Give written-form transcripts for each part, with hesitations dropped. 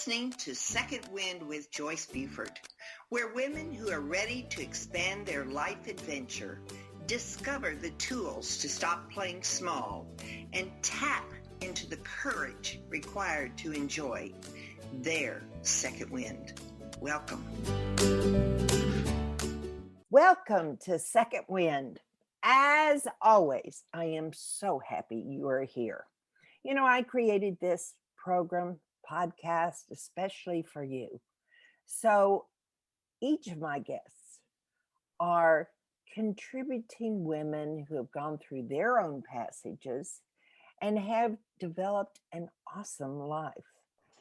listening to Second Wind with Joyce Buford, where women who are ready to expand their life adventure discover the tools to stop playing small and tap into the courage required to enjoy their second wind. Welcome. Welcome to Second Wind. As always, I am so happy you are here. You know, I created this program, podcast, especially for you. So each of my guests are contributing women who have gone through their own passages and have developed an awesome life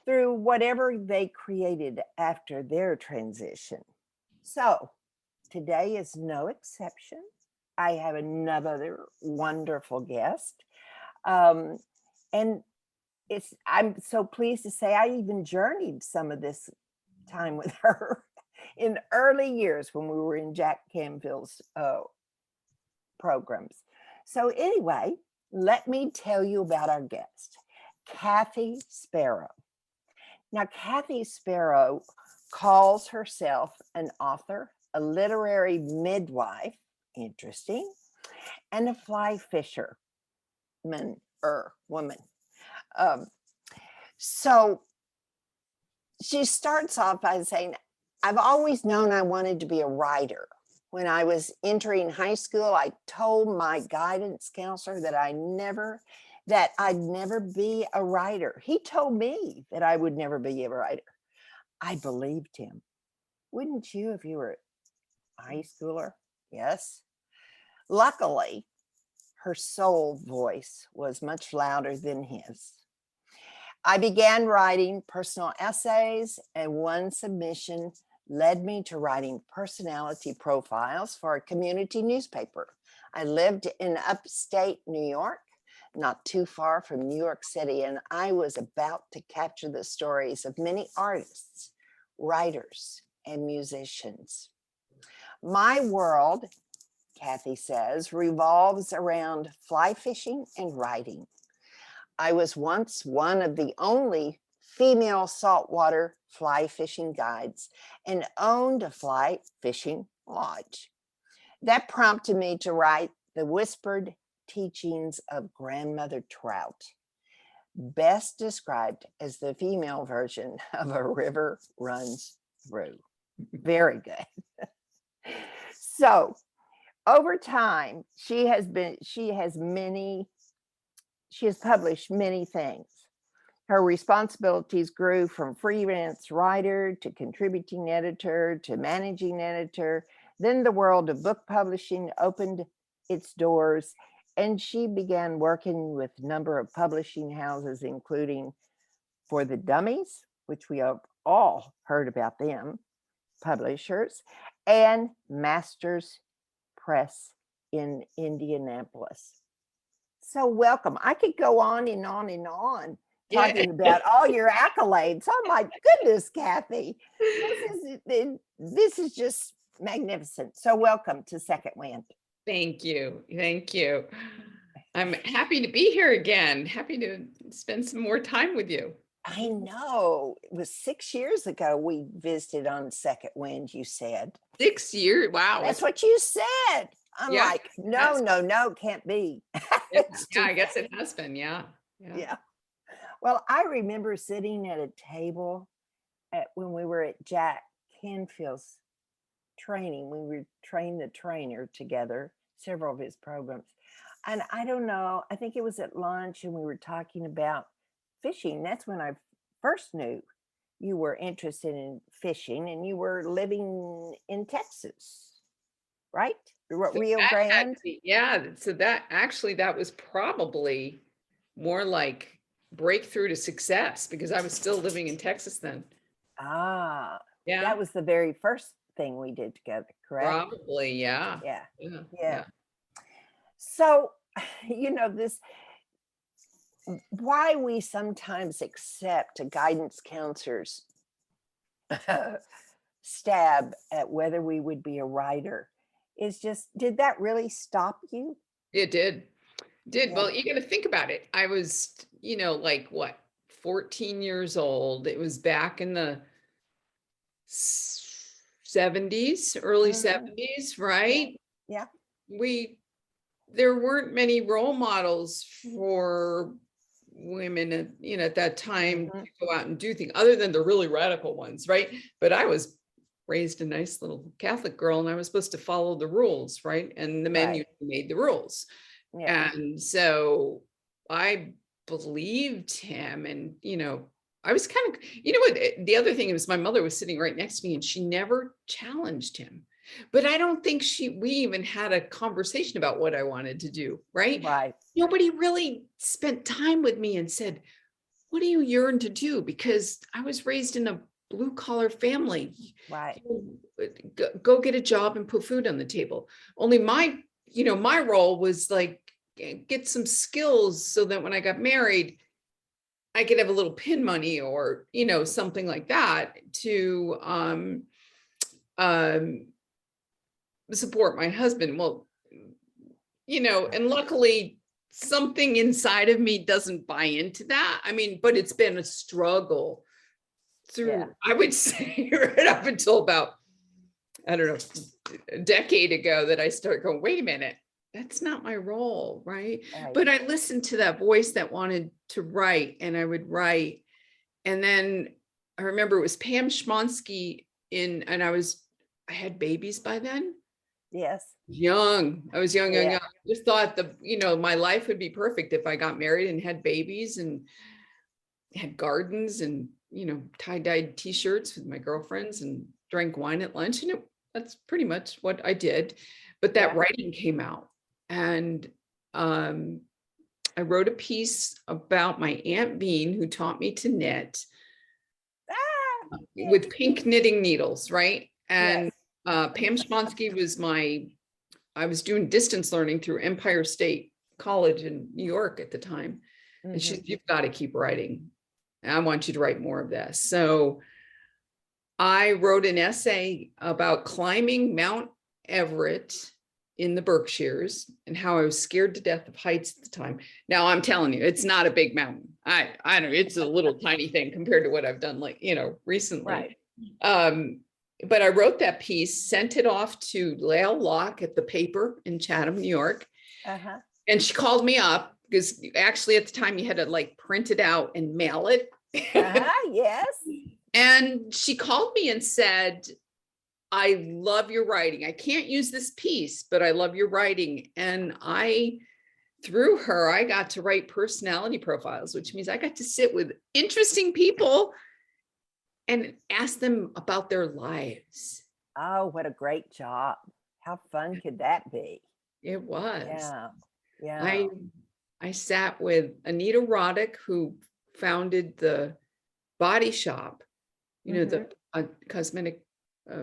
through whatever they created after their transition. So today is no exception. I have another wonderful guest. And I'm so pleased to say I even journeyed some of this time with her in early years when we were in Jack Canfield's programs. So anyway, let me tell you about our guest, Kathy Sparrow. Now, Kathy Sparrow calls herself an author, a literary midwife, interesting, and a fly fisher woman. So she starts off by saying, I've always known I wanted to be a writer. When I was entering high school, I told my guidance counselor that I'd never be a writer. He told me that I would never be a writer. I believed him. Wouldn't you if you were a high schooler? Yes. Luckily, her soul voice was much louder than his. I began writing personal essays, and one submission led me to writing personality profiles for a community newspaper. I lived in upstate New York, not too far from New York City, and I was about to capture the stories of many artists, writers, and musicians. My world, Kathy says, revolves around fly fishing and writing. I was once one of the only female saltwater fly fishing guides and owned a fly fishing lodge. That prompted me to write the whispered teachings of Grandmother Trout, best described as the female version of A River Runs Through. Very good. So over time, she has published many things. Her responsibilities grew from freelance writer to contributing editor to managing editor. Then the world of book publishing opened its doors, and she began working with a number of publishing houses, including For the Dummies, which we have all heard about them, publishers, and Masters Press in Indianapolis. So welcome. I could go on and on and on talking about all your accolades. Oh my goodness, Kathy. This is just magnificent. So welcome to Second Wind. Thank you. Thank you. I'm happy to be here again. Happy to spend some more time with you. I know. It was 6 years ago we visited on Second Wind, you said. 6 years? Wow. That's what you said. I'm like, no, can't be. Yeah, I guess it has been. Yeah. Well, I remember sitting at a table when we were at Jack Canfield's training. We were trained the trainer together, several of his programs. And I don't know, I think it was at lunch and we were talking about fishing. That's when I first knew you were interested in fishing, and you were living in Texas, right? Rio Grande? So that was probably more like breakthrough to success, because I was still living in Texas then. Yeah. That was the very first thing we did together, correct? Probably, yeah. So, you know, why we sometimes accept a guidance counselor's stab at whether we would be a writer is just, did that really stop you? It did. Well, you got to think about it. I was, like what, 14 years old. It was back in the 70s, early 70s, right? Yeah. There weren't many role models for women at, at that time to go out and do things other than the really radical ones, right? But I was raised a nice little Catholic girl and I was supposed to follow the rules, right? And the men usually made the rules. Yeah. And so I believed him, and I was kind of, what, the other thing was my mother was sitting right next to me and she never challenged him. But I don't think we even had a conversation about what I wanted to do, right? Right. Nobody really spent time with me and said, what do you yearn to do? Because I was raised in a blue collar family. Right. Go get a job and put food on the table. Only my role was like, get some skills so that when I got married, I could have a little pin money or, something like that to support my husband. Well, and luckily something inside of me doesn't buy into that. I mean, but it's been a struggle through, I would say, right up until about, I don't know, a decade ago that I started going, wait a minute, that's not my role, right? But I listened to that voice that wanted to write, and I would write. And then I remember it was Pam Schmonsky and I had babies by then. Yes. I was young. I just thought my life would be perfect if I got married and had babies and had gardens and, tie-dyed t-shirts with my girlfriends and drank wine at lunch. And that's pretty much what I did. But that writing came out, and I wrote a piece about my Aunt Bean, who taught me to knit with pink knitting needles, right? And Pam Schmonsky was I was doing distance learning through Empire State College in New York at the time. And she said, you've got to keep writing. I want you to write more of this. So I wrote an essay about climbing Mount Everett in the Berkshires and how I was scared to death of heights at the time. Now I'm telling you, it's not a big mountain. I don't know, it's a little tiny thing compared to what I've done recently. Right. But I wrote that piece, sent it off to Lael Locke at the paper in Chatham, New York. And she called me up because actually at the time you had to print it out and mail it. Yes. And she called me and said, I love your writing. I can't use this piece, but I love your writing. And through her, I got to write personality profiles, which means I got to sit with interesting people and ask them about their lives. Oh, what a great job. How fun could that be? It was. Yeah. I sat with Anita Roddick, who founded the Body Shop, the cosmetic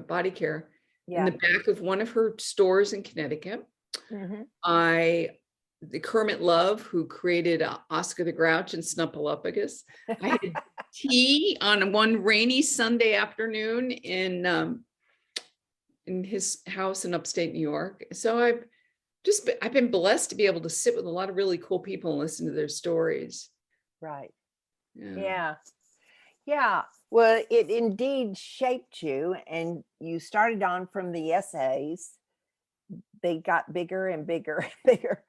body care, in the back of one of her stores in Connecticut. The Kermit Love, who created Oscar the Grouch and Snuffleupagus. I had tea on one rainy Sunday afternoon in his house in upstate New York. So I've been blessed to be able to sit with a lot of really cool people and listen to their stories. Right. Yeah. Well, it indeed shaped you, and you started on from the essays. They got bigger and bigger and bigger,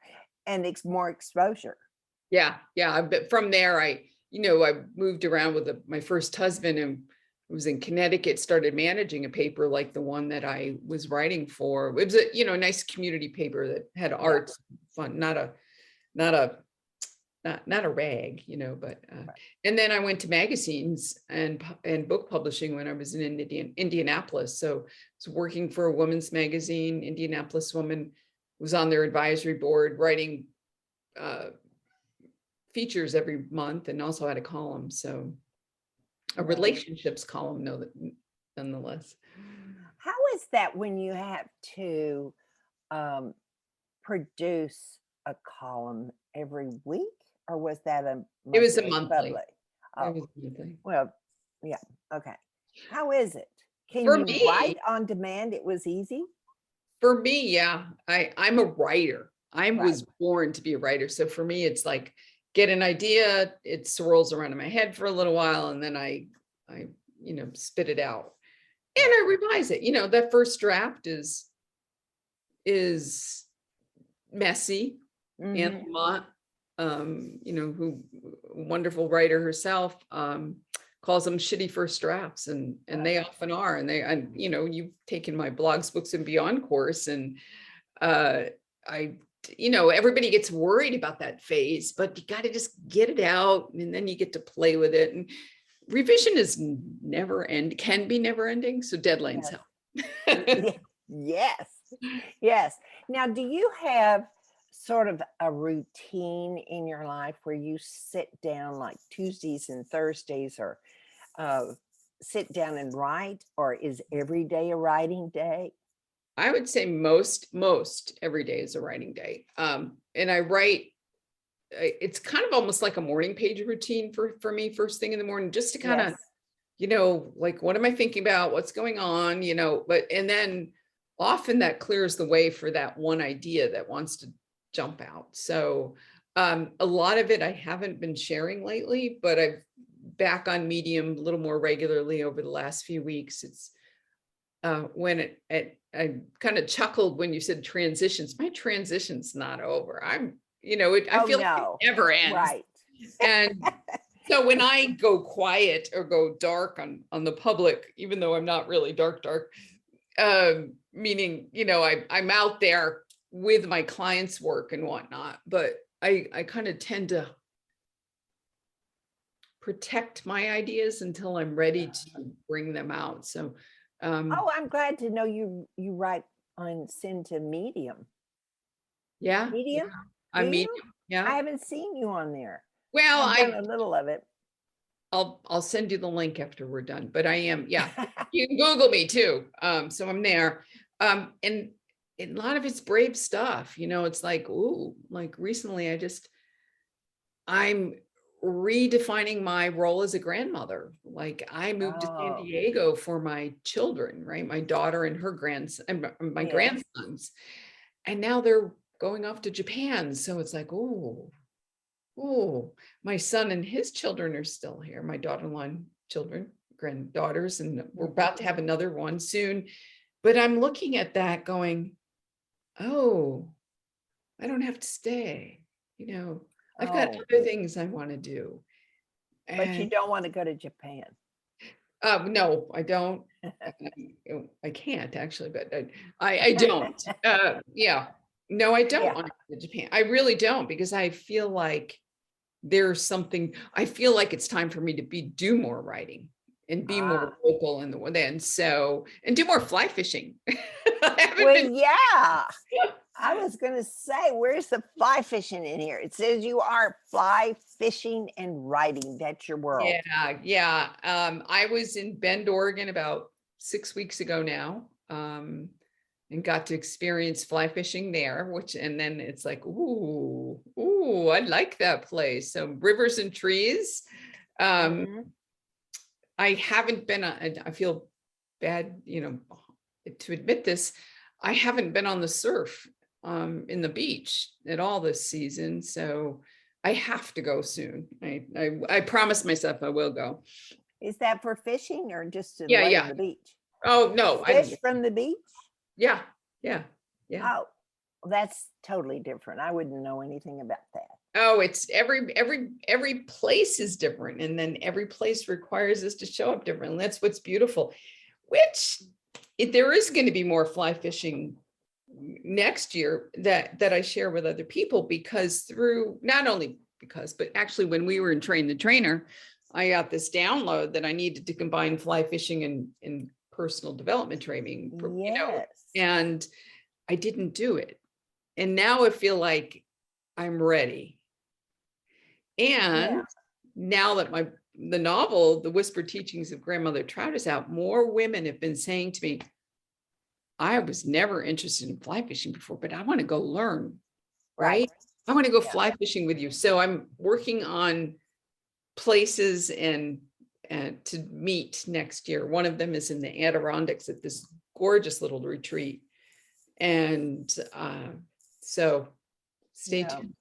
and it's more exposure. Yeah. But from there, I moved around with my first husband, and was in Connecticut, started managing a paper like the one that I was writing for. It was a nice community paper that had arts, fun, not a rag, but and then I went to magazines and book publishing when I was in Indianapolis. So I was working for a women's magazine, Indianapolis Woman, was on their advisory board, writing features every month, and also had a column. So a relationships column, nonetheless. How is that when you have to produce a column every week? Or was that a monthly? It was a monthly. Oh. It was monthly. Well, yeah. Okay. How is it? Can For you me, write on demand? It was easy? For me, yeah. I'm a writer. I was born to be a writer. So for me, it's like, get an idea, it swirls around in my head for a little while, and then I spit it out and I revise it. That first draft is messy. Anne Lamott, who wonderful writer herself, calls them shitty first drafts, and they often are. And you've taken my blogs, books, and beyond course, and everybody gets worried about that phase, but you got to just get it out, and then you get to play with it. And revision is can be never ending. So deadlines help. Yes. Now, do you have sort of a routine in your life where you sit down like Tuesdays and Thursdays, or sit down and write, or is every day a writing day? I would say most every day is a writing day. And I write, it's kind of almost like a morning page routine for me, first thing in the morning, just to kind of, like, what am I thinking about? What's going on? And then often that clears the way for that one idea that wants to jump out. So a lot of it I haven't been sharing lately, but I've back on Medium a little more regularly over the last few weeks. It's when I kind of chuckled when you said transitions. My transition's not over. I feel like it never ends. Right. And so when I go quiet or go dark on the public, even though I'm not really dark, meaning, I'm out there with my clients' work and whatnot, but I kind of tend to protect my ideas until I'm ready to bring them out. So, I'm glad to know you write on send to Medium. Yeah. Medium? I'm Medium. Yeah. I haven't seen you on there. Well, I've done a little of it. I'll send you the link after we're done, but I am, you can Google me too. So I'm there. And a lot of it's brave stuff, it's like, ooh, like recently I'm redefining my role as a grandmother. Like I moved to San Diego for my children, right? My daughter and her grandson, my grandsons, and now they're going off to Japan. So it's like, oh, my son and his children are still here. My daughter-in-law and children, granddaughters, and we're about to have another one soon. But I'm looking at that going, oh, I don't have to stay. I've got other things I want to do. But you don't want to go to Japan. No, I don't. I can't actually, but I don't. No, I don't want to go to Japan. I really don't, because I feel like there's something, I feel like it's time for me to do more writing and be more vocal in the and do more fly fishing. I was going to say, where's the fly fishing in here? It says you are fly fishing and writing. That's your world. Yeah. I was in Bend, Oregon about 6 weeks ago now, and got to experience fly fishing there, and then it's like, ooh, I like that place. So rivers and trees. I haven't been, I feel bad, to admit this, I haven't been on the surf in the beach at all this season. So I have to go soon. I promised myself I will go. Is that for fishing or just to lay on the beach? Oh, no. Fish from the beach? Yeah. Oh, that's totally different. I wouldn't know anything about that. Oh, it's every place is different. And then every place requires us to show up differently. That's what's beautiful, which there is going to be more fly fishing next year that I share with other people, because but actually when we were in Train the Trainer, I got this download that I needed to combine fly fishing and personal development training, and I didn't do it. And now I feel like I'm ready. And now that the novel, The Whispered Teachings of Grandmother Trout, is out, more women have been saying to me, I was never interested in fly fishing before, but I want to go learn, right? I want to go fly fishing with you. So I'm working on places and to meet next year. One of them is in the Adirondacks at this gorgeous little retreat. And so stay tuned.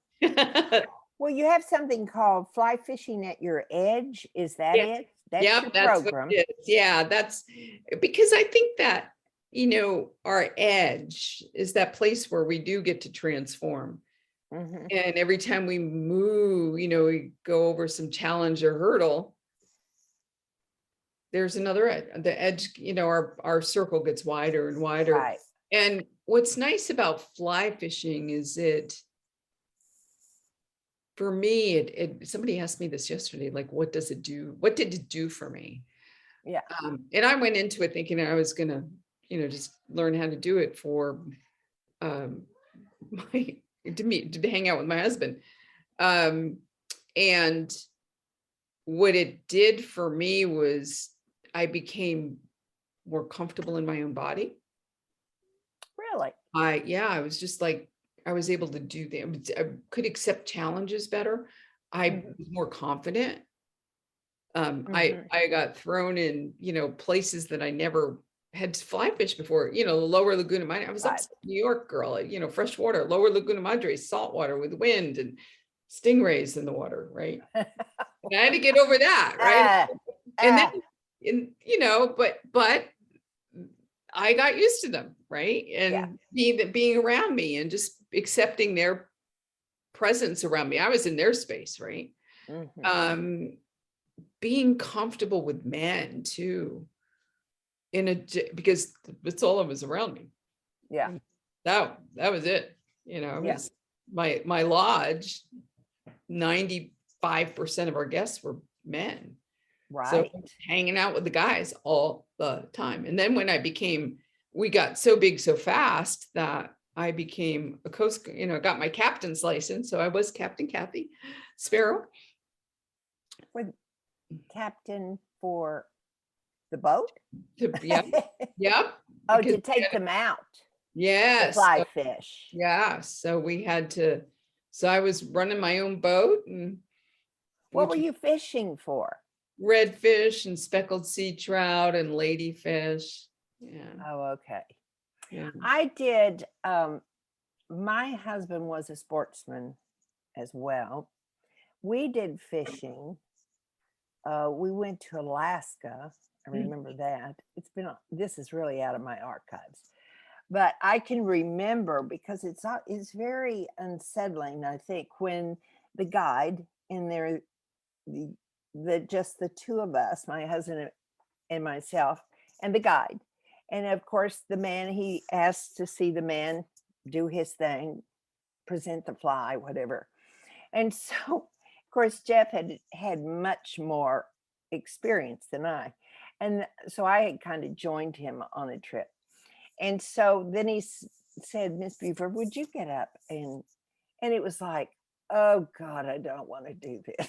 Well, you have something called fly fishing at your edge. Is that Yeah. it? That's Yep, your that's what program. it is. Yeah, that's because I think that, our edge is that place where we do get to transform. Mhm. And every time we move, we go over some challenge or hurdle, there's another edge. The edge, our circle gets wider and wider. Right. And what's nice about fly fishing is for me, somebody asked me this yesterday, like, what does it do? What did it do for me? Yeah. And I went into it thinking I was gonna, just learn how to do it for to hang out with my husband. And what it did for me was I became more comfortable in my own body. Really? I was just like, I was able to do things. I could accept challenges better. I was more confident. I got thrown in, places that I never had fly fish before, the lower Laguna Madre. I was Right. upstate New York girl, fresh water, lower Laguna Madre, salt water with wind and stingrays in the water, right? And I had to get over that, right? And then, but I got used to them, right? And being around me and just accepting their presence around me. I was in their space, right? Being comfortable with men too, because it's all of us around me. Yeah. That was it. It was my lodge, 95% of our guests were men. Right. So hanging out with the guys all the time. And then when we got so big so fast that I became a got my captain's license. So I was Captain Kathy Sparrow. Captain for the boat? Yep. Oh, to take them out. Yes. To fly fish. Yeah. So I was running my own boat. And what were you fishing for? Redfish and speckled sea trout and ladyfish. Yeah. Oh, okay. Yeah. I did. My husband was a sportsman as well. We did fishing. We went to Alaska. I remember that. This is really out of my archives, but I can remember because it's very unsettling, I think, when the guide in there, just the two of us, my husband and myself, and the guide. And of course, the man, he asked to see the man do his thing, present the fly, whatever. And so, of course, Jeff had much more experience than I. And so I had kind of joined him on a trip. And so then he said, Miss Buford, would you get up? And it was like, oh God, I don't want to do this.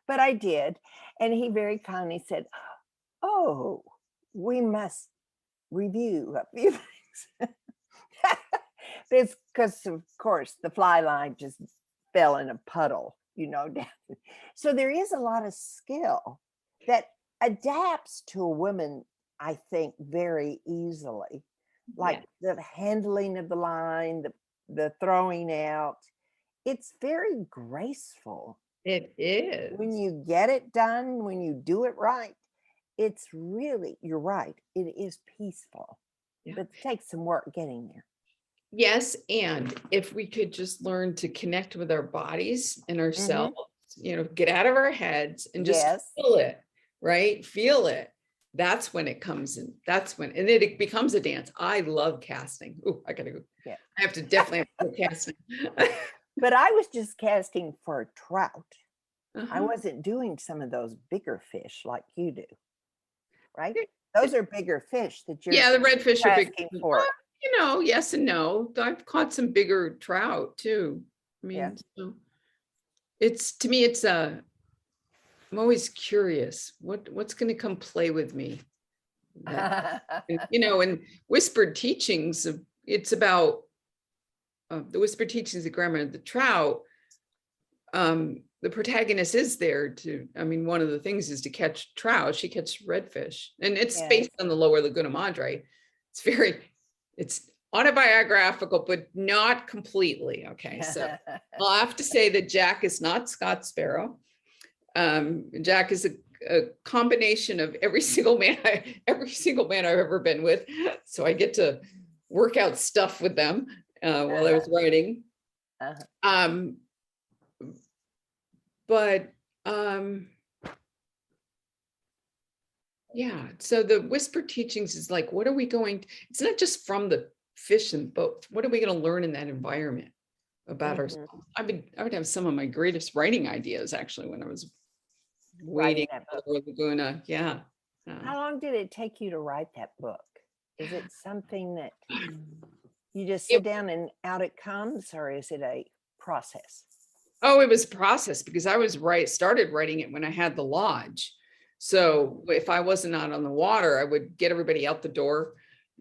But I did. And he very kindly said, oh, we must review a few things. It's because, of course, the fly line just fell in a puddle, down. So there is a lot of skill that adapts to a woman, I think, very easily. Like the handling of the line, the throwing out. It's very graceful. It is. When you get it done, when you do it right, it's really, you're right, it is peaceful. But it takes some work getting there. Yes. And if we could just learn to connect with our bodies and ourselves, get out of our heads and just feel it, right? Feel it. That's when it comes in. And it becomes a dance. I love casting. Oh, I gotta go. Yeah. I have to definitely have to go casting. But I was just casting for a trout. I wasn't doing some of those bigger fish like you do, right? Those are bigger fish that you're the redfish are big for. Yes and no. I've caught some bigger trout too. I mean, so to me, I'm always curious what's going to come play with me. And whispered teachings it's about the whispered teachings of grammar of the trout. The protagonist is there one of the things is to catch trout. She catches redfish, and it's based on the lower Laguna Madre. autobiographical, but not completely. Okay, so I'll have to say that Jack is not Scott Sparrow. Jack is a combination of every single man I've ever been with. So I get to work out stuff with them while I was writing. Yeah, so the whisper teachings is like, what are we going to, it's not just from the fish and boat, what are we going to learn in that environment about ourselves? I would have some of my greatest writing ideas actually when I was waiting for Laguna. Yeah. How long did it take you to write that book? Is it something that you just sit down and out it comes, or is it a process? Oh, it was a process because I started writing it when I had the lodge. So if I wasn't out on the water, I would get everybody out the door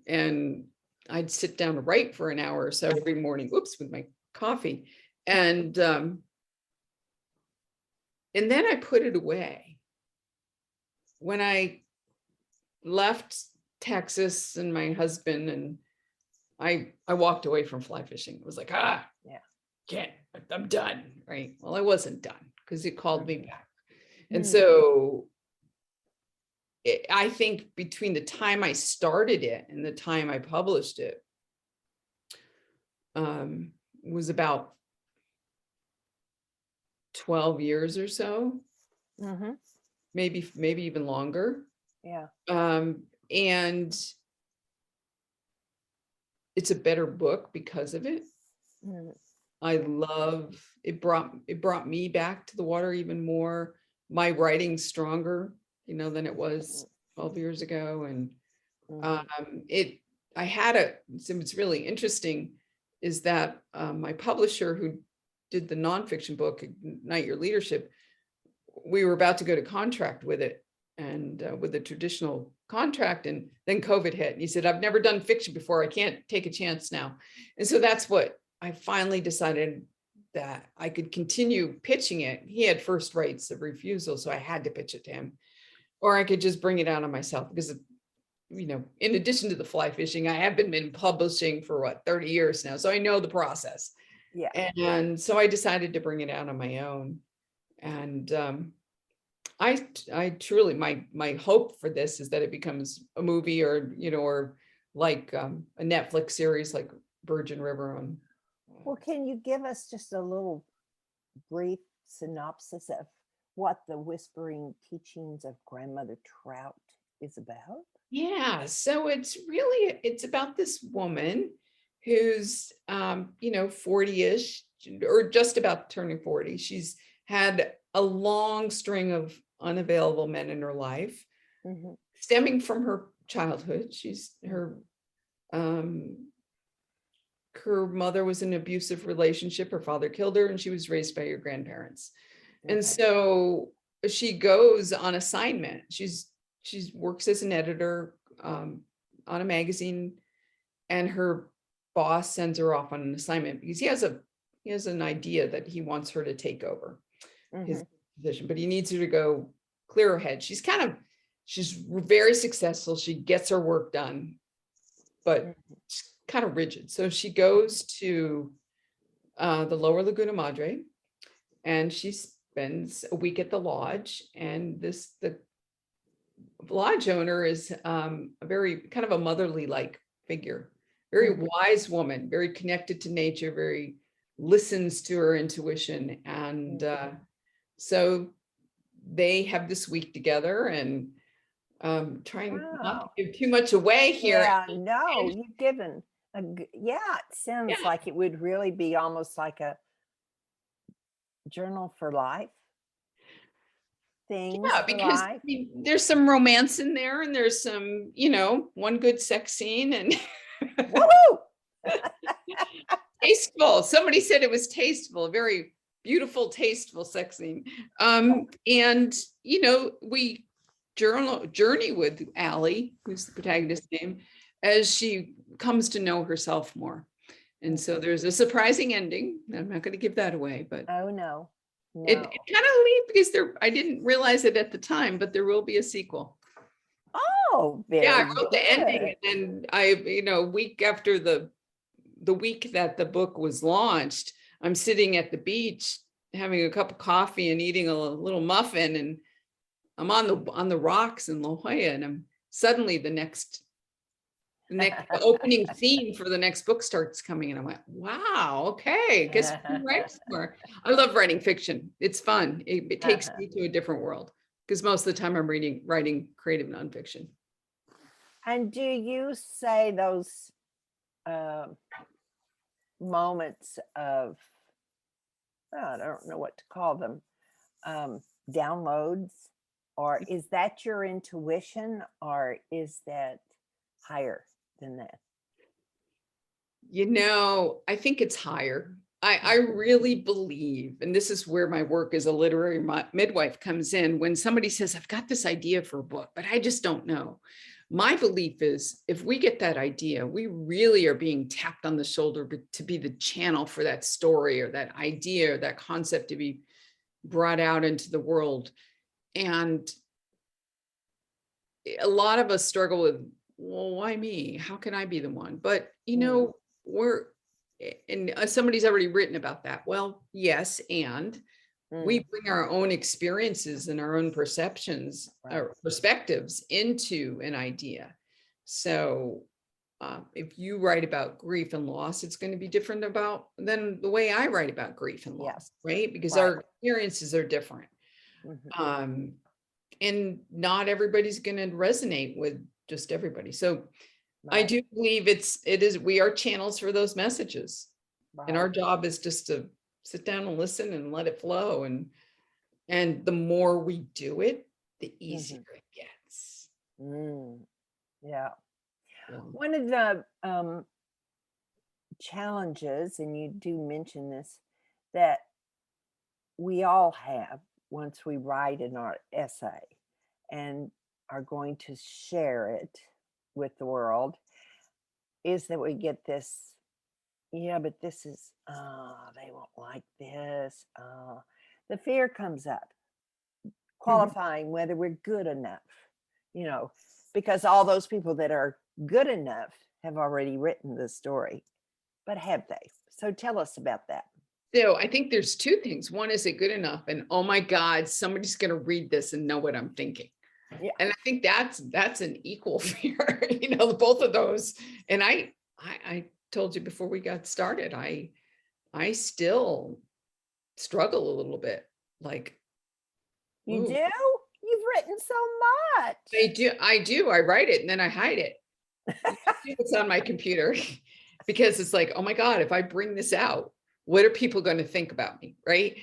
and I'd sit down to write for an hour or so every morning, with my coffee. And then I put it away. When I left Texas and my husband, and I walked away from fly fishing. It was like, I'm done. Right. Well, I wasn't done because it called me back. And so I think between the time I started it and the time I published it was about 12 years or so, maybe even longer. Yeah. And it's a better book because of it. I love it. Brought me back to the water even more. My writing's stronger, than it was 12 years ago. And what's really interesting is that my publisher who did the nonfiction book, Ignite Your Leadership, we were about to go to contract with it and with a traditional contract. And then COVID hit. And he said, I've never done fiction before. I can't take a chance now. And so that's what I finally decided, that I could continue pitching it. He had first rights of refusal, so I had to pitch it to him. Or I could just bring it out on myself because, in addition to the fly fishing, I have been publishing for 30 years now. So I know the process. Yeah. And so I decided to bring it out on my own. And I truly, my hope for this is that it becomes a movie or like a Netflix series like Virgin River. Well, can you give us just a little brief synopsis of what the Whispering Teachings of Grandmother Trout is about? Yeah, so it's about this woman who's 40-ish or just about turning 40. She's had a long string of unavailable men in her life, stemming from her childhood. Her mother was in an abusive relationship. Her father killed her, and she was raised by her grandparents. Okay. And so she goes on assignment. She works as an editor on a magazine, and her boss sends her off on an assignment because he has an idea that he wants her to take over his position, but he needs her to go clear her head. She's very successful. She gets her work done, but she's kind of rigid. So she goes to the Lower Laguna Madre, and she spends a week at the lodge. And the lodge owner is a very kind of a motherly like figure, very wise woman, very connected to nature, very listens to her intuition. And so they have this week together, and trying not to give too much away here. Yeah, no, you've given it sounds like it would really be almost like a journal for life. Things because there's some romance in there, and there's some, one good sex scene, and tasteful. Somebody said it was tasteful, a very beautiful, tasteful sex scene. And we journey with Allie, who's the protagonist's name, as she comes to know herself more. And so there's a surprising ending. I'm not going to give that away, but no. It kind of leaves because I didn't realize it at the time, but there will be a sequel. Oh, very I wrote good. the ending, and I, a week after the the week that the book was launched, I'm sitting at the beach having a cup of coffee and eating a little muffin, and I'm on the rocks in La Jolla, and I'm suddenly the opening scene for the next book starts coming, and I went, wow, okay, guess we can write more. I love writing fiction. It's fun. It takes me to a different world, because most of the time I'm writing creative nonfiction. And do you say those moments of, I don't know what to call them, downloads, or is that your intuition, or is that higher than that? I think it's higher. I really believe, and this is where my work as a literary midwife comes in, when somebody says, I've got this idea for a book, but I just don't know. My belief is, if we get that idea, we really are being tapped on the shoulder to be the channel for that story or that idea or that concept to be brought out into the world. And a lot of us struggle with, well, why me? How can I be the one? But, somebody's already written about that. Well, yes. And we bring our own experiences and our own perceptions or perspectives into an idea. So if you write about grief and loss, it's going to be different than the way I write about grief and loss, right? Because our experiences are different. And not everybody's going to resonate with just everybody. So I do believe we are channels for those messages. And our job is just to sit down and listen and let it flow. And the more we do it, the easier it gets. Yeah. One of the challenges, and you do mention this, that we all have once we write in our essay and are going to share it with the world, is that we get this, but this is, they won't like this. The fear comes up, qualifying whether we're good enough, because all those people that are good enough have already written the story, but have they? So tell us about that. So I think there's two things. One, is it good enough? And oh my God, somebody's going to read this and know what I'm thinking. Yeah. And I think that's an equal fear, both of those. And I told you before we got started, I still struggle a little bit. Like, you do? You've written so much. I do. I write it and then I hide it. It's on my computer because it's like, oh my God, if I bring this out, what are people going to think about me? Right.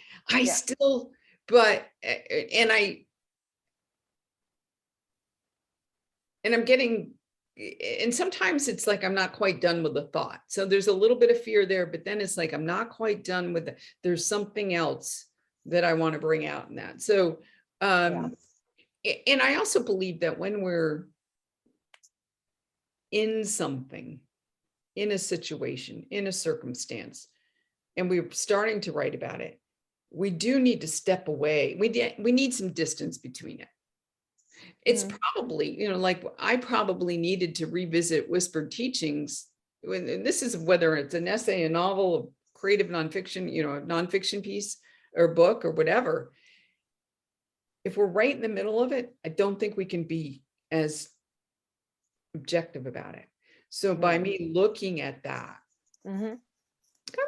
And I'm getting, and sometimes it's like, I'm not quite done with the thought. So there's a little bit of fear there, but then it's like, I'm not quite done with it. There's something else that I want to bring out in that. So, and I also believe that when we're in something, in a situation, in a circumstance, and we're starting to write about it, we do need to step away. We need some distance between it. It's probably, like I probably needed to revisit Whispered Teachings. And this is whether it's an essay, a novel, a creative nonfiction, a nonfiction piece or book or whatever. If we're right in the middle of it, I don't think we can be as objective about it. So by me looking at that, I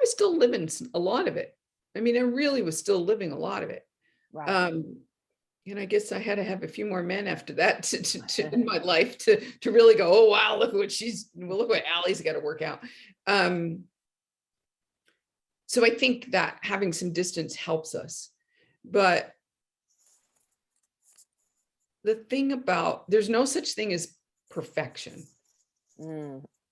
was still living a lot of it. I mean, I really was still living a lot of it. Right. And I guess I had to have a few more men after that to in my life to really go, oh, wow, look what Allie's got to work out. So I think that having some distance helps us. But the thing about, there's no such thing as perfection.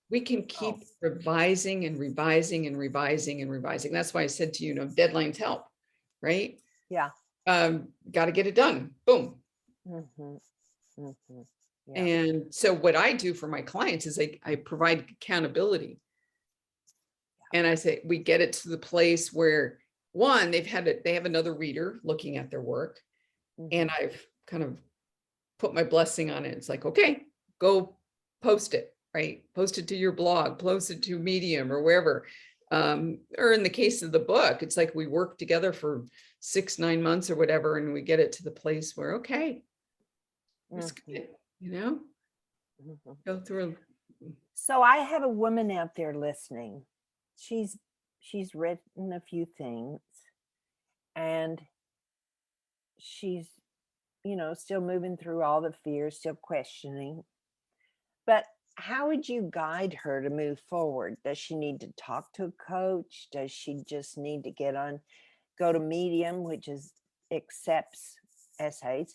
We can keep revising and revising and revising and revising. That's why I said to you, deadlines help, right? Yeah. Got to get it done. Boom. Yeah. And so what I do for my clients is I provide accountability. And I say, we get it to the place where one, they have another reader looking at their work. And I've kind of put my blessing on it. It's like, okay, go post it. right? Post it to your blog, post it to Medium or wherever. Or in the case of the book, it's like we work together for 6-9 months or whatever, and we get it to the place where, okay, it's good, go through. So I have a woman out there listening. She's written a few things, and she's, still moving through all the fears, still questioning. But how would you guide her to move forward? Does she need to talk to a coach? Does she just need to go to Medium, which accepts essays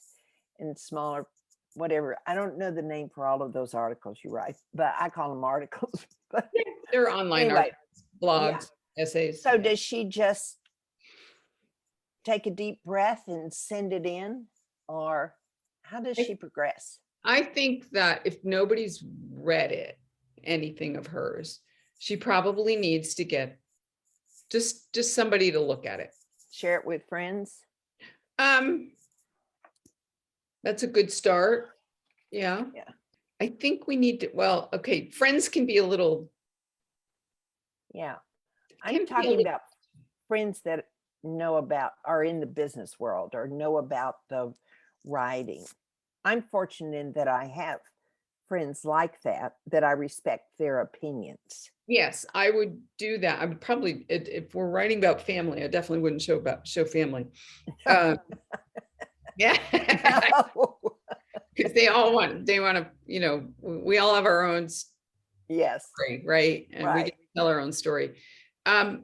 in smaller, whatever. I don't know the name for all of those articles you write, but I call them articles. But they're online anyway, articles, blogs, essays. So does she just take a deep breath and send it in, or how does she progress? I think that if nobody's read anything of hers, she probably needs to get just somebody to look at it. Share it with friends. That's a good start. Yeah. I think we need to, okay, friends can be a little. Yeah. I'm talking about friends that are in the business world or know about the writing. I'm fortunate in that I have friends like that I respect their opinions. Yes, I would do that. I would probably, if we're writing about family, I definitely wouldn't show family. Yeah. Because they want to, we all have our own story, right? And we can tell our own story. I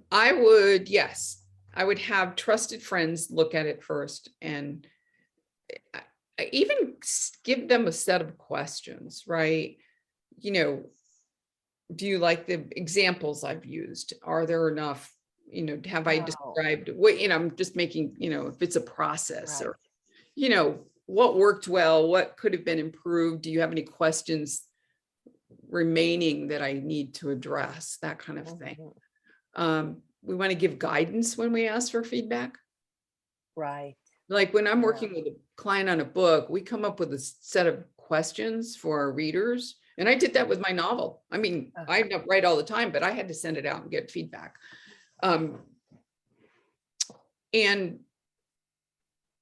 would have trusted friends look at it first, and I even give them a set of questions, right? Do you like the examples I've used? Are there enough, have I described what, I'm just making, if it's a process or, what worked well, what could have been improved? Do you have any questions remaining that I need to address? That kind of thing. We want to give guidance when we ask for feedback. Right. Like when I'm working with a client on a book, we come up with a set of questions for our readers. And I did that with my novel. I mean, I don't write all the time, but I had to send it out and get feedback. And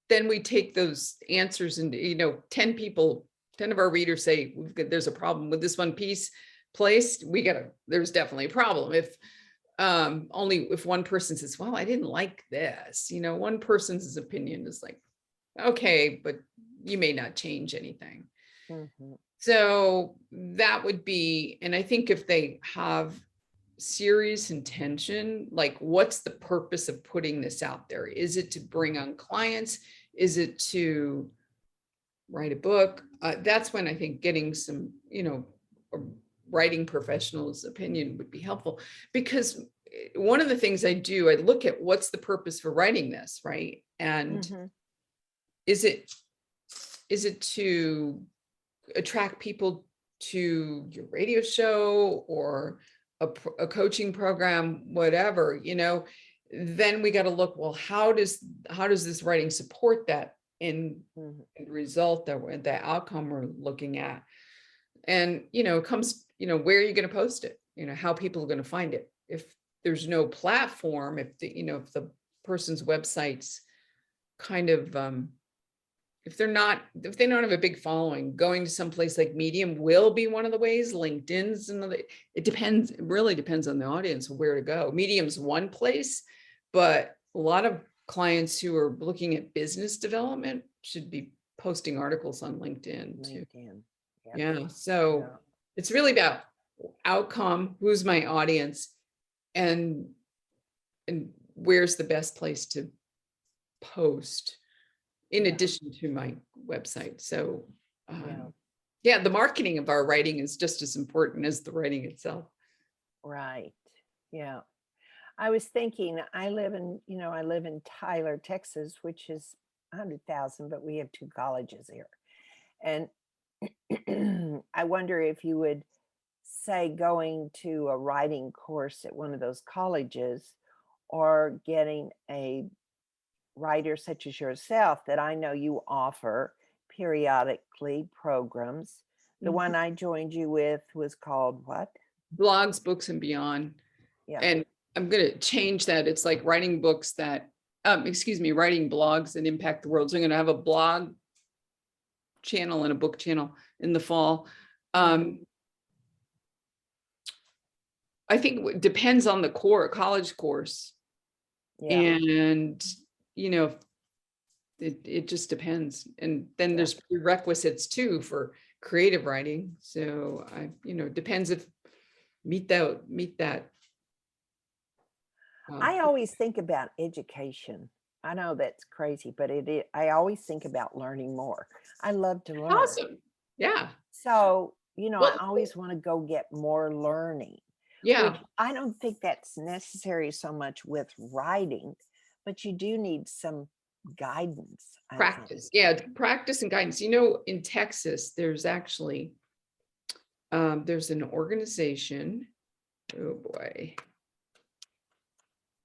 then we take those answers and, 10 of our readers say, there's a problem with this one piece placed. There's definitely a problem. If only if one person says, well, I didn't like this, one person's opinion is like, okay, but you may not change anything. So that would be, and I think if they have serious intention, like what's the purpose of putting this out there? Is it to bring on clients? Is it to write a book? That's when I think getting some, a writing professional's opinion would be helpful, because one of the things I do, I look at what's the purpose for writing this, right? And is it to attract people to your radio show or a coaching program, whatever, then we got to look, well, how does this writing support that in result, that the outcome we're looking at? And, it comes, where are you going to post it? How people are going to find it. If there's no platform, if the person's website's kind of, if they don't have a big following, going to some place like Medium will be one of the ways. LinkedIn's another. It really depends on the audience where to go. Medium's one place, but a lot of clients who are looking at business development should be posting articles on LinkedIn too. Yeah. So it's really about outcome, who's my audience, and where's the best place to post in addition to my website. So the marketing of our writing is just as important as the writing itself. Right. Yeah. I was thinking, I live in Tyler, Texas, which is 100,000, but we have 2 colleges here. And I wonder if you would say going to a writing course at one of those colleges, or getting a writer such as yourself that I know you offer periodically programs The Mhm. one I joined you with was called what? Blogs, books, and beyond. Yeah. And I'm going to change that. It's like writing books that, writing blogs that impact the world. So I'm going to have a blog channel and a book channel in the fall. I think it depends on the college course. Yeah. And, it just depends. And then there's prerequisites too for creative writing. So depends if meet that. I always think about education. I know that's crazy, but I always think about learning more. I love to learn. Awesome. Yeah. So, Well, I always want to go get more learning. yeah. Which I don't think that's necessary so much with writing, but you do need some guidance. I think. Practice. Yeah. Practice and guidance. In Texas, there's actually, there's an organization. Oh boy.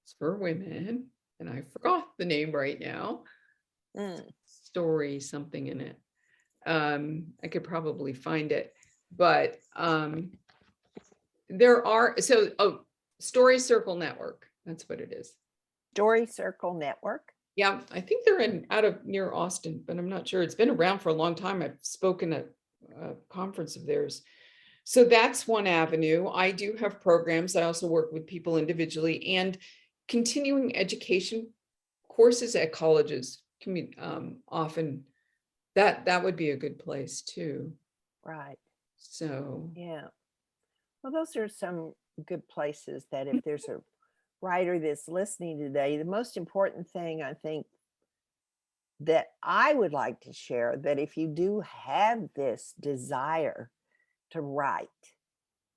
It's for women. And I forgot the name right now. Story something in it. I could probably find it, but there are Story Circle Network. That's what it is. Story Circle Network. Yeah, I think they're out of near Austin, but I'm not sure. It's been around for a long time. I've spoken at a conference of theirs. So that's one avenue. I do have programs. I also work with people individually and continuing education courses at colleges. Often that would be a good place too. Right. So yeah. Well, those are some good places that if there's a writer that's listening today, the most important thing I think that I would like to share, that if you do have this desire to write,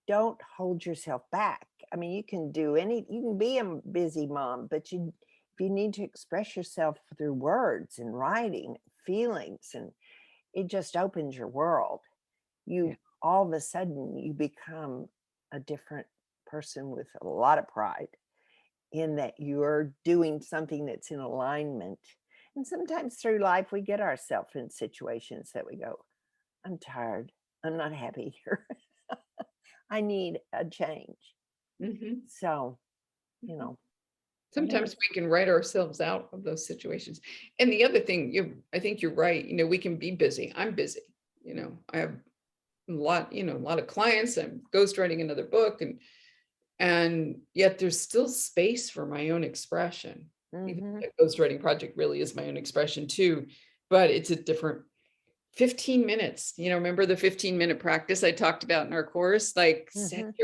don't hold yourself back. I mean, you can be a busy mom, but if you need to express yourself through words and writing, feelings, and it just opens your world. All of a sudden you become a different person with a lot of pride in that you're doing something that's in alignment. And sometimes through life, we get ourselves in situations that we go, I'm tired. I'm not happy here. I need a change. So, sometimes we can write ourselves out of those situations. And the other thing, I think you're right. We can be busy. I'm busy. I have a lot of clients. I'm ghostwriting another book, and yet there's still space for my own expression. Even the ghostwriting project really is my own expression too, but it's a different 15 minutes. Remember the 15-minute practice I talked about in our course? Like set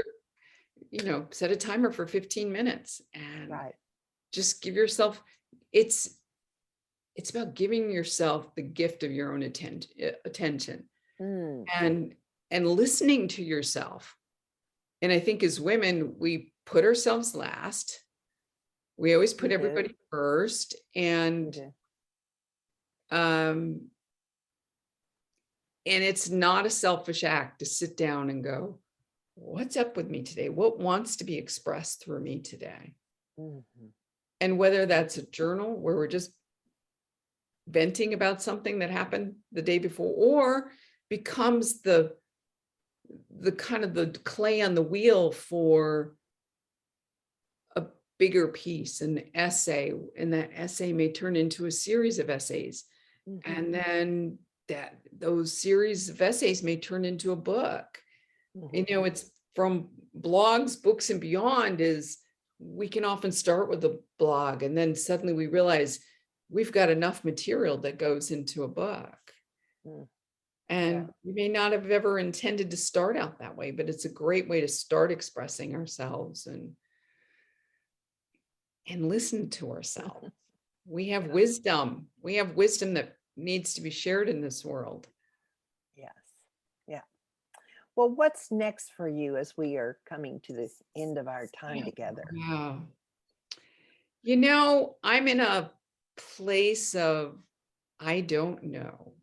a timer for 15 minutes and just give yourself, it's about giving yourself the gift of your own attention and listening to yourself. And I think as women, we put ourselves last. We always put everybody first. And it's not a selfish act to sit down and go, what's up with me today? What wants to be expressed through me today? And whether that's a journal where we're just venting about something that happened the day before, or becomes the kind of the clay on the wheel for a bigger piece, an essay, and that essay may turn into a series of essays. And then those series of essays may turn into a book. It's from blogs, books, and beyond. Is we can often start with a blog and then suddenly we realize we've got enough material that goes into a book. And we may not have ever intended to start out that way, but it's a great way to start expressing ourselves and listen to ourselves. We have wisdom. We have wisdom that needs to be shared in this world. Yes. Yeah. Well, what's next for you as we are coming to this end of our time together? Wow. I'm in a place of, I don't know.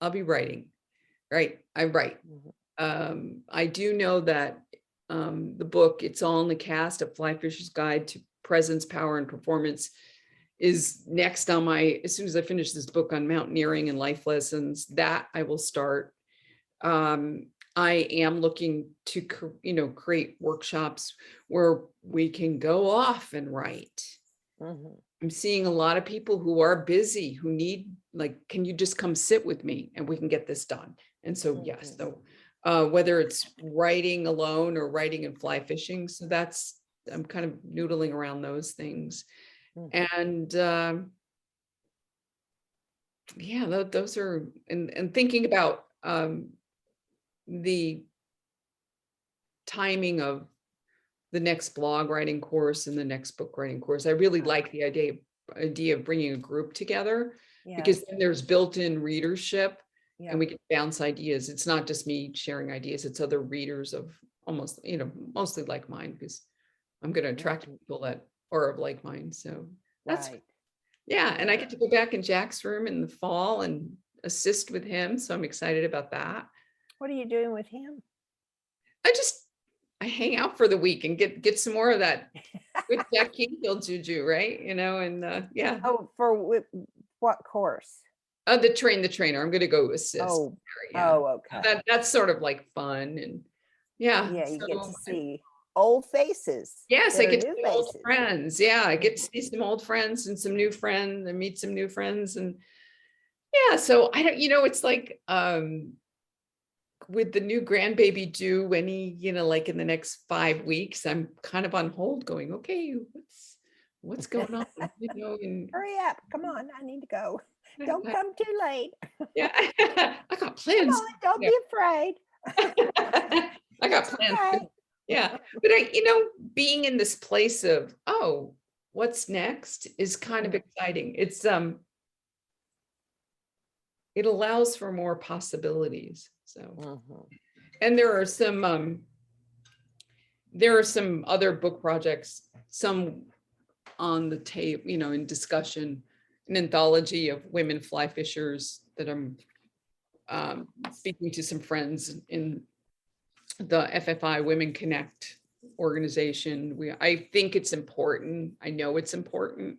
I'll be writing, right? I write. I do know that the book, It's All in the Cast, A Fly Fisher's Guide to Presence, Power, and Performance, is next on my, as soon as I finish this book on mountaineering and life lessons, that I will start. I am looking to, create workshops where we can go off and write. I'm seeing a lot of people who are busy, who need, like, can you just come sit with me and we can get this done? And so, yes. So whether it's writing alone or writing and fly fishing. So I'm kind of noodling around those things. And those are, and thinking about the timing of the next blog writing course and the next book writing course. I really like the idea of bringing a group together, because then there's built-in readership and we can bounce ideas. It's not just me sharing ideas, it's other readers of almost, mostly like mine, because I'm going to attract people that are of like mind. So that's, and I get to go back in Jack's room in the fall and assist with him. So I'm excited about that. What are you doing with him? I hang out for the week and get some more of that with Jack Kingfield juju, right? And yeah. Oh, for what course? The trainer. I'm going to go assist. Oh, there, okay. That's sort of like fun, and yeah, you get to see old faces. Yes, I get to see old friends. Yeah, I get to see some old friends and some new friends and meet some new friends, and so I don't. It's like with the new grandbaby due like in the next 5 weeks, I'm kind of on hold going, okay, what's going on? And hurry up, come on, I need to go. Don't come too late. Yeah, I got plans. Come on, don't be afraid. I got plans. Okay. Yeah, but being in this place of, what's next is kind of exciting. It's it allows for more possibilities. So, and there are some other book projects, some on the tape, in discussion, an anthology of women fly fishers that I'm speaking to some friends in the FFI Women Connect organization. I think it's important. I know it's important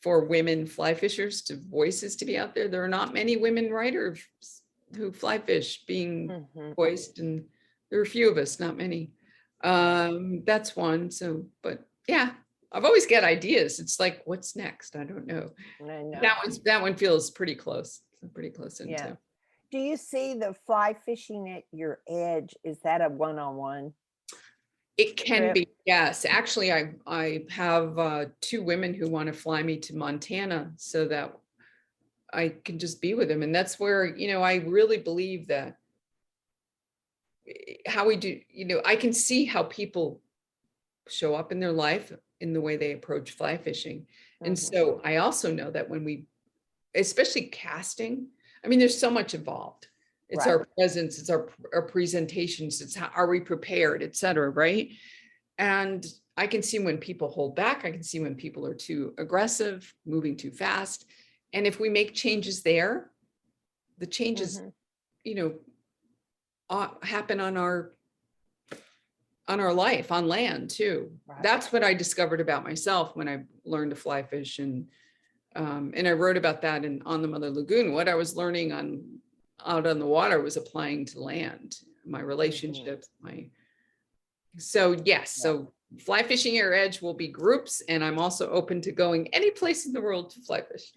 for women fly fishers voices to be out there. There are not many women writers who fly fish being voiced, and there are a few of us, not many. That's one. So, but yeah, I've always got ideas. It's like, what's next? I don't know. I know. That one feels pretty close. Pretty close into. Yeah. Do you see the fly fishing at your edge? Is that a one-on-one? It can be, yes. Actually, I have 2 women who want to fly me to Montana so that I can just be with them. And that's where, I really believe that how we do, I can see how people show up in their life in the way they approach fly fishing. And so I also know that when we, especially casting, there's so much involved. It's our presence, it's our presentations, it's how are we prepared, et cetera, right? And I can see when people hold back. I can see when people are too aggressive, moving too fast. And if we make changes there, the changes, happen on our life, on land too. Right. That's what I discovered about myself when I learned to fly fish, and I wrote about that on the Mother Lagoon. What I was learning out on the water was applying to land, my relationships, so fly fishing your edge will be groups, and I'm also open to going any place in the world to fly fish.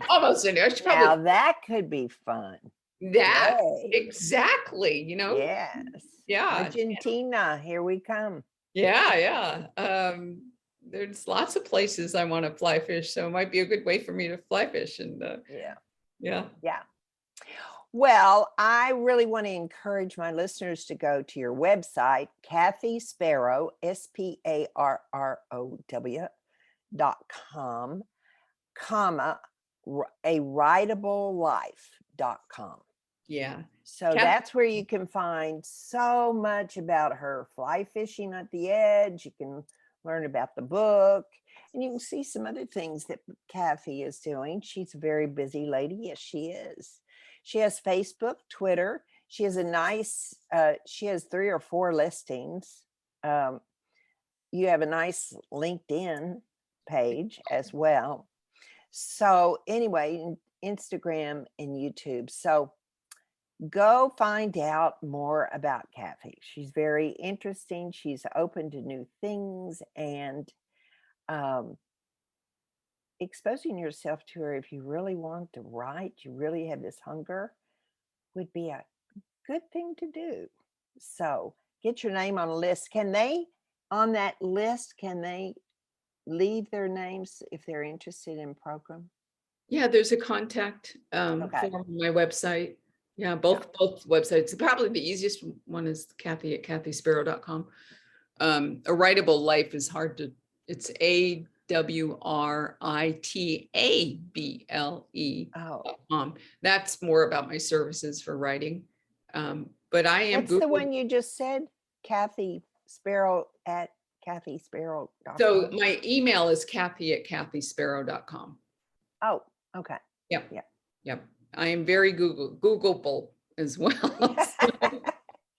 Almost any. Now that could be fun. That exactly, Yes. Yeah. Argentina, here we come. Yeah. There's lots of places I want to fly fish, so it might be a good way for me to fly fish. And yeah. Well, I really want to encourage my listeners to go to your website, Kathy Sparrow, SPARROW.com, a writeablelife.com. Yeah. So that's where you can find so much about her fly fishing at the edge. You can learn about the book, and you can see some other things that Kathy is doing. She's a very busy lady. Yes, she is. She has Facebook, Twitter. She has she has 3 or 4 listings. You have a nice LinkedIn. page as well. So anyway, Instagram and YouTube. So go find out more about Kathy. She's very interesting. She's open to new things, and exposing yourself to her, if you really want to write, you really have this hunger, would be a good thing to do. So get your name on a list. Can they, on that list, can they leave their names if they're interested in program? Yeah, there's a contact Okay. form on my website. Yeah, both websites. Probably the easiest one is Kathy at kathysparrow.com. A writable life is hard to, it's AWRITABLE.com. That's more about my services for writing. But I am. What's the one you just said? Kathy Sparrow at kathysparrow.com. So my email is Kathy at kathysparrow.com. Oh, okay. Yep. Yep. Yep. I am very Googleable as well. So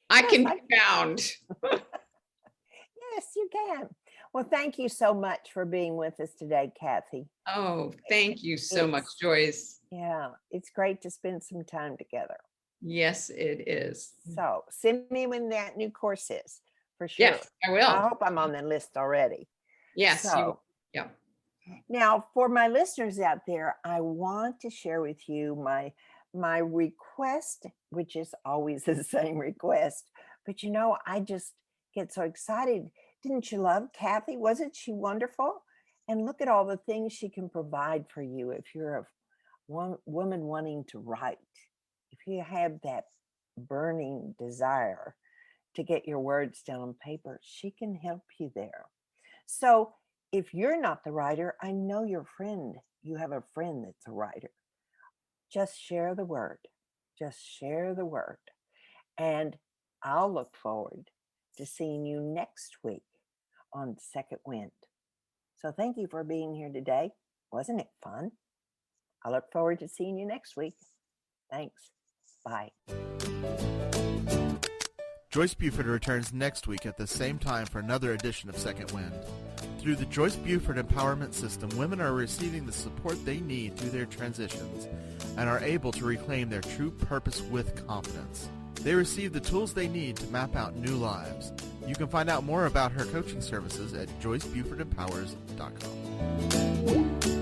I can be found. Yes, you can. Well, thank you so much for being with us today, Kathy. Oh, thank you so much, Joyce. Yeah, it's great to spend some time together. Yes, it is. So send me when that new course is, for sure. Yes, I will. I hope I'm on the list already. Yes. So, yeah. Now, for my listeners out there, I want to share with you my request, which is always the same request. But you know, I just get so excited. Didn't you love Kathy? Wasn't she wonderful? And look at all the things she can provide for you if you're a woman wanting to write. If you have that burning desire to get your words down on paper, she can help you there. So if you're not the writer, I know your friend. You have a friend that's a writer. Just share the word. Just share the word. And I'll look forward to seeing you next week on Second Wind. So thank you for being here today. Wasn't it fun? I look forward to seeing you next week. Thanks. Bye. Joyce Buford returns next week at the same time for another edition of Second Wind. Through the Joyce Buford Empowerment System, women are receiving the support they need through their transitions and are able to reclaim their true purpose with confidence. They receive the tools they need to map out new lives. You can find out more about her coaching services at joycebufordempowers.com.